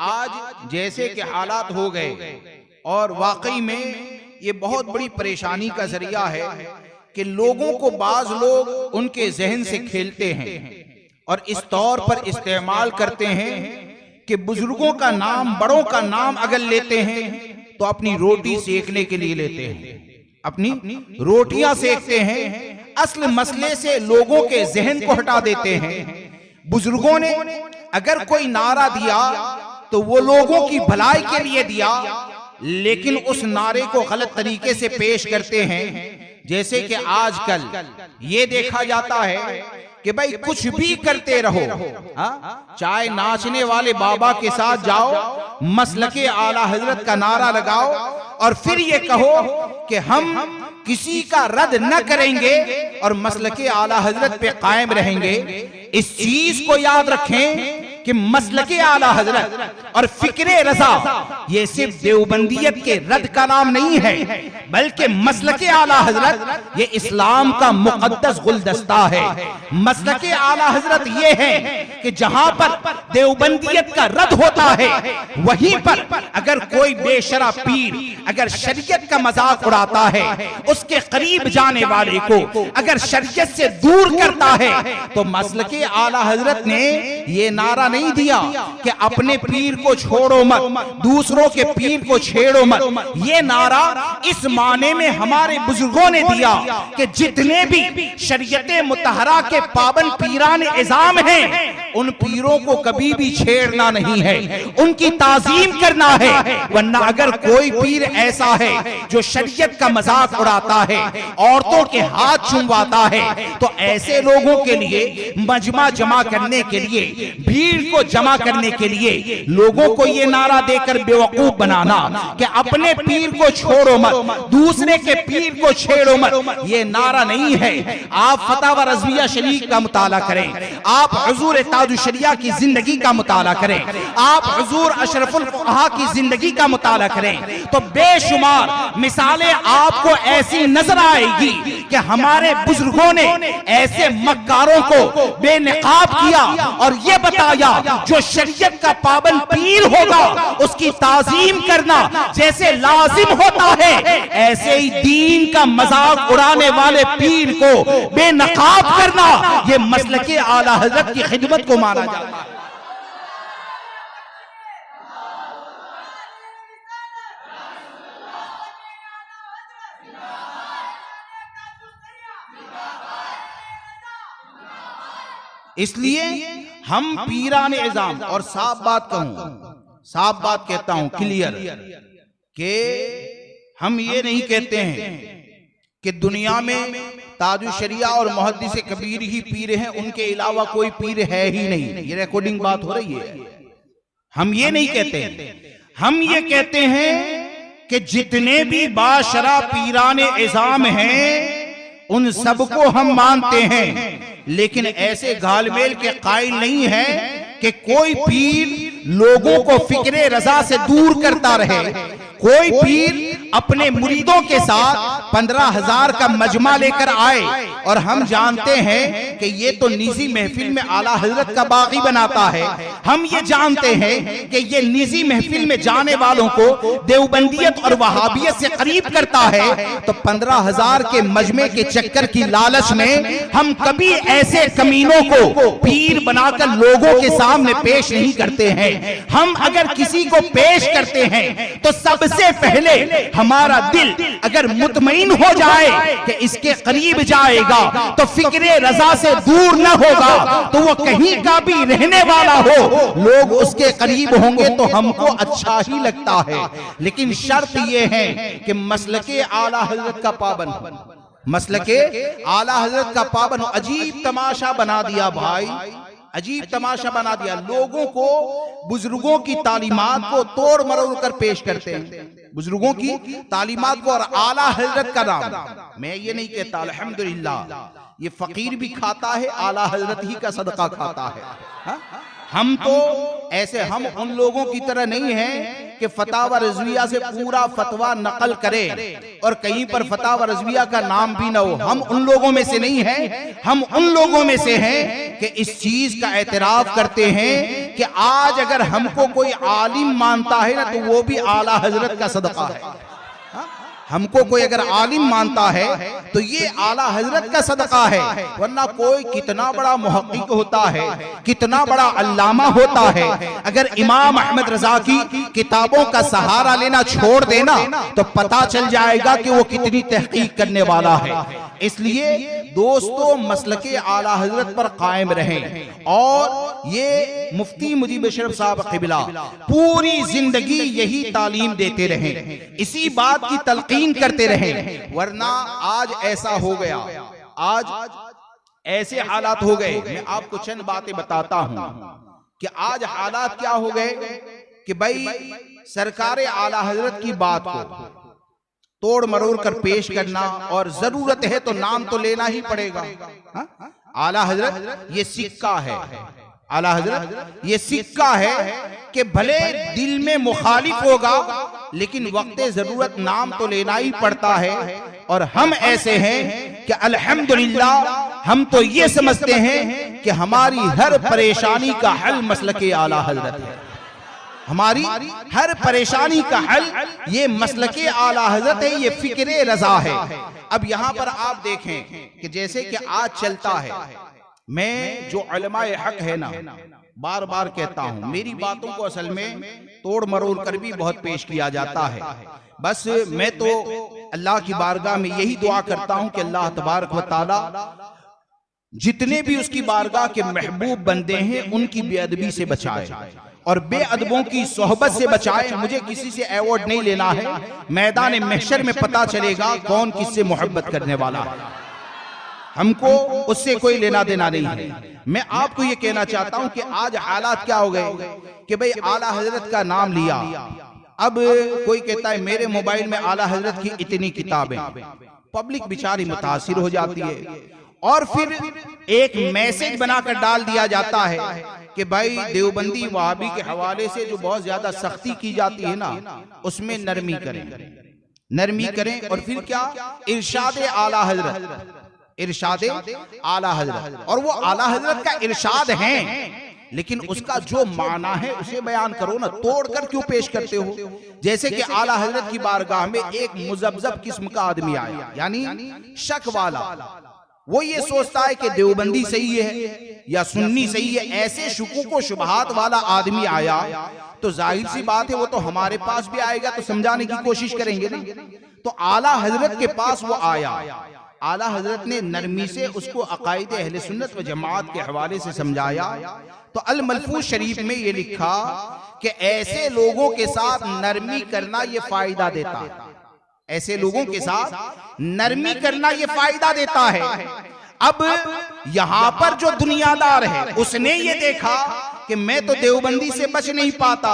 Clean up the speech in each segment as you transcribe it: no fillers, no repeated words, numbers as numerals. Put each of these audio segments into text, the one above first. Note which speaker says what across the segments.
Speaker 1: आज जैसे कि हालात हो गए और वाकई में ये बहुत बड़ी परेशानी का जरिया है कि लोगों को बाज लोग उनके जहन से खेलते हैं और इस तौर पर इस्तेमाल करते हैं कि बुजुर्गों का नाम, बड़ों का नाम अगर लेते हैं तो अपनी रोटी सेकने के लिए लेते हैं, अपनी रोटियां सेकते हैं, असल मसले से लोगों के जहन को हटा देते हैं। बुजुर्गों ने अगर कोई नारा दिया तो वो लोगों की भलाई के लिए दिया, लेकिन उस नारे को गलत तरीके से पेश करते हैं। जैसे कि आजकल ये देखा जाता है कि भाई कुछ भी करते रहो, चाहे नाचने वाले बाबा के साथ जाओ, मसलके आला हजरत का नारा लगाओ और फिर ये कहो कि हम किसी का रद्द न करेंगे और मसलके आला हजरत पे कायम रहेंगे। इस चीज को याद रखें कि मसलके आला हजरत और फिक्रे रजा ये सिर्फ देवबंदियत के रद्द का नाम नहीं है, बल्कि मसलके आला हजरत ये इस्लाम का मुकद्दस गुलदस्ता है। मसलके आला हजरत ये है कि जहां पर देवबंदियत का रद्द होता है, वहीं पर अगर कोई बेशरा पीर अगर शरीयत का मजाक उड़ाता है, उसके करीब जाने वाले को अगर शरीयत से दूर करता है, तो मसलके आला हजरत ने ये नारा नहीं दिया कि अपने पीर को छोड़ो मत, दूसरों के पीर को छेड़ो मत। ये नारा इस माने में हमारे बुजुर्गों ने दिया कि जितने भी शरीयत मुतहरा के पाबंद पीरान इज़ाम हैं, उन पीरों को कभी भी छेड़ना नहीं है, उनकी ताजीम करना है। वरना अगर कोई पीर ऐसा है जो शरीयत का मजाक उड़ाता है, औरतों के हाथ चुमवाता है, तो ऐसे लोगों के लिए मजमा जमा करने के लिए, भीड़ को जमा करने के लिए लोगों को ये नारा देकर बेवकूफ बनाना कि अपने पीर को छोड़ो मत, दूसरे के पीर को छेड़ो मत, ये नारा नहीं है। आप फतावा रज़विया शरीफ का मुताला करें, आप हुजूर ताजुशरिया की जिंदगी का मुताला करें, आप हुजूर अशरफुल फुक़हा की जिंदगी का मुताला करें, तो बेशुमार मिसालें आपको ऐसी नजर आएगी कि हमारे बुजुर्गों ने ऐसे मक्कारों को बेनकाब किया और ये बताया जो शरीयत का पाबंद पीर होगा उसकी ताजीम करना जैसे लाजिम होता है, ऐसे ही दीन का मजाक उड़ाने वाले पीर को बेनकाब करना ये मसलके आला हजरत की खिदमत को माना जाता है। इसलिए हम पीरान इज़ाम, और साफ बात कहूं, साफ बात कहता हूं क्लियर, कि हम ये नहीं कहते हैं कि दुनिया में ताजुशरिया और मुहद्दिस कबीर ही पीर हैं, उनके अलावा कोई पीर है ही नहीं। ये रिकॉर्डिंग बात हो रही है। हम ये नहीं कहते, हम ये कहते हैं कि जितने भी बाशरा पीरान इज़ाम हैं उन सबको हम मानते हैं, लेकिन ऐसे घालमेल के कायल नहीं है कि कोई पीर लोगों को फिक्रे रजा से दूर करता रहे। कोई पीर अपने मुरीदों के साथ 15,000 का मजमा लेकर आए और हम जानते हैं कि ये तो निजी महफिल में आला हजरत का बागी बनाता है, हम ये जानते हैं कि ये निजी महफिल में जाने वालों को देवबंदियत और वहाबियत से करीब करता है, तो 15,000 के मजमे के चक्कर की लालच में हम कभी ऐसे कमीनों को पीर बनाकर लोगों के सामने पेश नहीं करते हैं। हम अगर किसी को पेश करते हैं तो सबसे पहले हमारा दिल अगर मुतमईन हो जाए कि इसके करीब जाएगा तो फिक्रे रजा से दूर न होगा, तो वो कहीं का भी रहने वाला हो, लोग उसके करीब होंगे तो हमको अच्छा ही लगता है। लेकिन शर्त ये है कि मसलके आला हजरत का पाबंद, मसलके आला हजरत का पाबंद। अजीब तमाशा बना दिया भाई, अजीब तमाशा बना दिया। लोगों को बुजुर्गों की तालीमात को तोड़ मरोड़ कर पेश करते हैं, बुजुर्गों की तालीमात को, और आला हजरत का नाम। मैं ये नहीं कहता, अल्हम्दुलिल्लाह ये फकीर भी खाता है, आला हजरत ही का सदका खाता है। हम तो ऐसे, हम उन लोगों की तरह नहीं हैं कि फतावा रज़विया से पूरा फतवा नकल करें और कहीं पर फतावा रज़विया का नाम भी ना हो। हम उन लोगों में से नहीं हैं। हम उन लोगों में से हैं कि इस चीज का एतराफ करते हैं कि आज अगर हमको कोई आलिम मानता है ना, तो वो भी आला हजरत का सदका है। हमको कोई अगर आलिम मानता है तो ये आला हजरत का सदका है, वरना कोई कितना बड़ा मुहक्किक होता है, कितना बड़ा अल्लामा होता है, अगर इमाम अहमद रजा की किताबों का सहारा लेना छोड़ देना तो पता चल जाएगा कि वो कितनी तहकीक करने वाला है। इसलिए दोस्तों, मसलके आला हजरत पर कायम रहें और ये मुफ्ती मुजीब अशरफ साहब क़िबला पूरी जिंदगी यही तालीम देते रहें, इसी बात की तलकीन करते रहें। वरना आज ऐसा हो गया, आज ऐसे हालात हो गए। मैं आपको चंद बातें बताता हूं कि आज हालात क्या हो गए कि भाई सरकार आला हजरत की बात को तोड़ मरोड़ कर पेश करना, और जरूरत है तो नाम तो लेना ही पड़ेगा। आला हजरत ये सिक्का है, आला हजरत ये सिक्का है कि भले दिल में मुखालिफ होगा लेकिन वक्त जरूरत नाम तो लेना ही पड़ता है। और हम ऐसे हैं कि अल्हम्दुलिल्लाह हम तो ये समझते हैं कि हमारी हर परेशानी का हल मसलके आला हजरत है। हमारी हर परेशानी का हल ये मसलके आला हजरत है, ये फिक्रे रजा है। अब यहाँ पर आप देखें कि जैसे कि आज चलता है, मैं जो उलमाए हक है ना, बार बार कहता हूं, मेरी बातों को असल में तोड़ मरोड़ कर भी बहुत पेश किया जाता है। बस मैं तो अल्लाह की बारगाह में यही दुआ करता हूं कि अल्लाह तबारक व तआला जितने भी उसकी बारगाह के महबूब बंदे हैं उनकी बेअदबी से बचाए और बेअदबों की सोहबत से बचाए। मुझे किसी से अवार्ड नहीं लेना है, मैदान महशर में पता चलेगा कौन किससे मोहब्बत करने वाला है, हमको उससे कोई लेना देना नहीं है। मैं आपको ये कहना चाहता हूं कि आज हालात क्या हो गए कि भाई आला हजरत का नाम लिया, अब कोई कहता है मेरे मोबाइल में आला हजरत की इतनी किताबें, पब्लिक बेचारी मुतासिर हो जाती है और फिर एक मैसेज बनाकर डाल दिया जाता है कि भाई देवबंदी वहाबी के हवाले से जो बहुत ज्यादा सख्ती की जाती है ना, उसमें नरमी करें, नरमी करें। और फिर क्या, इरशाद आला हजरत, इरशाद आला हजरत, और वो आला हजरत का इरशाद है लेकिन उसका जो माना है उसे बयान करो ना, तोड़कर क्यों पेश करते हो। जैसे कि आला हजरत की बारगाह में एक मुजब्जब किस्म का आदमी आया, यानी शक वाला, वो ये सोचता है कि देवबंदी सही है या सुन्नी सही है, ऐसे शुकूक व शुबहात वाला आदमी आया तो जाहिर सी बात है वो तो हमारे पास भी आएगा तो समझाने की कोशिश करेंगे ना। तो आला हजरत के पास वो आया, आला हजरत ने नरमी से उसको अकायदे अहले सुन्नत व जमात के हवाले से समझाया। तो अल मलफूज शरीफ में ये लिखा कि ऐसे लोगों के साथ नरमी करना ये फायदा देता है, ऐसे लोगों के साथ नरमी करना ये फायदा देता है। अब यहां पर जो दुनियादार है उसने ये देखा कि मैं तो देवबंदी से बच नहीं पाता,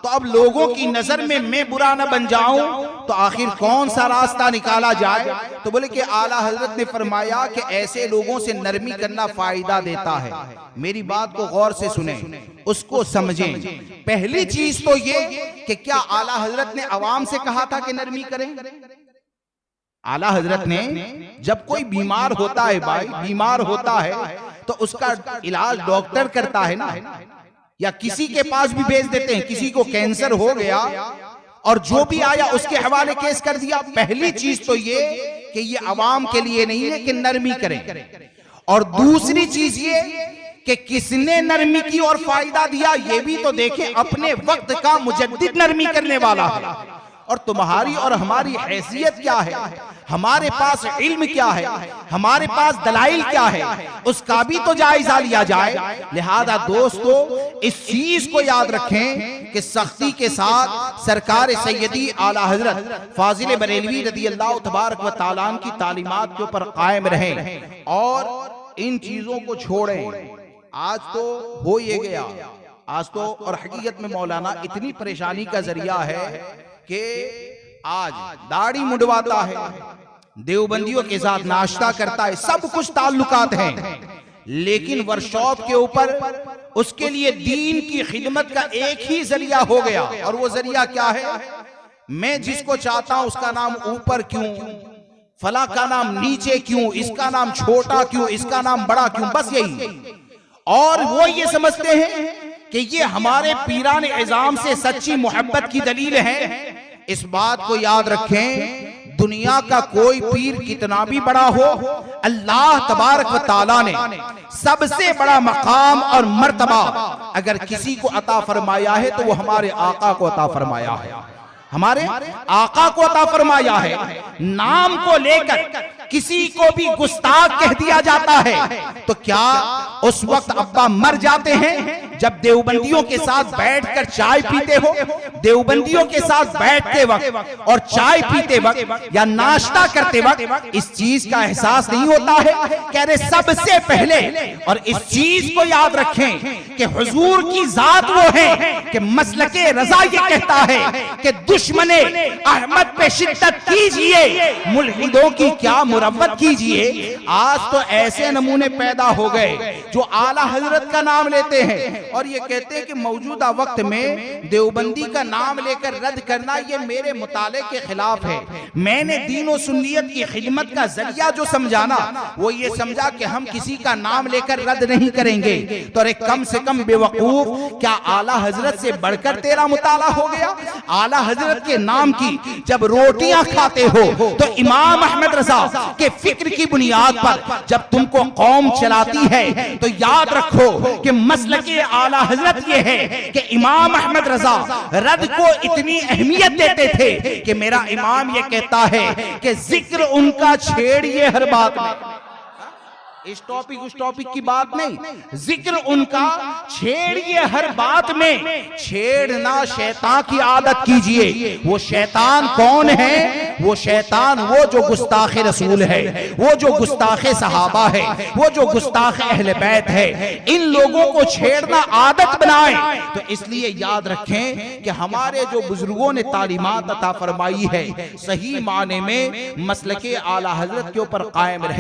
Speaker 1: तो अब लोगों की नजर में मैं बुरा न बन जाऊं तो आखिर कौन सा रास्ता निकाला जाए। तो बोले कि आला हजरत ने फरमाया कि ऐसे लोगों से नरमी करना फायदा देता है। मेरी बात को गौर से सुने, उसको समझें। पहली चीज तो ये कि क्या आला हजरत ने अवाम से कहा था कि नरमी करें? आला हजरत ने जब कोई बीमार होता है, भाई बीमार होता है तो उसका इलाज डॉक्टर करता है ना, या किसी के पास भी भेज देते हैं। किसी को कैंसर हो गया और जो भी आया उसके हवाले केस कर दिया। पहली चीज तो ये कि ये अवाम के लिए नहीं है कि नरमी करें, और दूसरी चीज ये कि किसने नरमी की और फायदा दिया ये भी तो देखें। अपने वक्त का मुजद्दिद नरमी करने वाला है, और तुम्हारी और हमारी हैसियत क्या है, हमारे पास इल्म क्या है, हमारे पास दलाइल क्या है, उसका भी तो जायजा लिया जाए। लिहाजा दोस्तों इस चीज को याद रखें कि सख्ती के साथ सरकार सैयदी आला हजरत फाजिल बरेलवी रदी अल्लाह तबारक व तआला की तालीमात के ऊपर कायम रहें और इन चीजों को छोड़ें। आज तो हो ये गया, आज तो और हकीकत में मौलाना इतनी परेशानी का जरिया है कि आज दाढ़ी मुंडवाता है, देवबंदियों के साथ नाश्ता करता है, सब कुछ ताल्लुकात हैं, लेकिन वर्कशॉप के ऊपर उसके लिए दीन की खिदमत का एक ही जरिया हो गया, और वो जरिया क्या है? मैं जिसको चाहता हूं उसका नाम ऊपर क्यों, फला का नाम नीचे क्यों, इसका नाम छोटा क्यों, इसका नाम बड़ा क्यों, बस यही। और वो ये समझते हैं कि ये हमारे पीरान इज़ाम से सच्ची मोहब्बत की दलील है। इस बात को याद रखें, दुनिया का कोई पीर कितना भी बड़ा हो, अल्लाह तबारक व तआला ने सबसे बड़ा मकाम और मर्तबा अगर किसी को अता फरमाया है तो वो हमारे आका को अता फरमाया है, हमारे आका को अता फरमाया है। नाम को लेकर किसी को भी गुस्ताख कह दिया जाता है तो क्या उस वक्त अब्बा मर जाते हैं जब देवबंदियों के साथ बैठकर चाय पीते हो? देवबंदियों के साथ बैठते वक्त और चाय पीते वक्त या नाश्ता करते वक्त इस चीज का एहसास नहीं होता है? कह रहे सबसे पहले, और इस चीज को याद रखें कि हुजूर की जात वो है कि मसलके रजा ये कहता है कि दुश्मने अहमद पे शिद्दत कीजिए, मुल्हिदों की क्या मुरव्वत कीजिए। आज तो ऐसे नमूने पैदा हो गए जो आला हजरत का नाम लेते हैं और ये कहते हैं कि मौजूदा वक्त में देवबंदी का नाम लेकर रद्द करना ये मेरे मुताले के खिलाफ है। मैंने दीन और सुन्नियत की खिदमत का जरिया जो समझाना वो ये समझा कि हम किसी का नाम लेकर रद्द नहीं करेंगे। तो अरे कम से कम बेवकूफ, क्या आला हजरत से बढ़कर तेरा मुताला हो गया? आला हजरत के नाम की जब रोटियां खाते हो तो इमाम अहमद रजा के फिक्र की बुनियाद पर जब तुमको कौम चलाती है तो याद रखो कि मसलके आला हजरत ये है कि इमाम अहमद रजा रद को इतनी अहमियत देते थे कि मेरा इमाम ये कहता है कि जिक्र उनका छेड़िए हर बात में। इस टॉपिक उस टॉपिक की बात नहीं, जिक्र उनका छेड़िए हर बात में। छेड़ना शैतान की आदत कीजिए। वो शैतान कौन है? वो शैतान वो जो गुस्ताखे रसूल है, वो जो गुस्ताखे सहाबा है, वो जो गुस्ताखे अहले बैत है। इन लोगों को छेड़ना आदत बनाए। तो इसलिए याद रखें कि हमारे जो बुजुर्गों ने तालीमात अता फरमाई है सही माने में मसलके आला हजरत के ऊपर कायम रहे।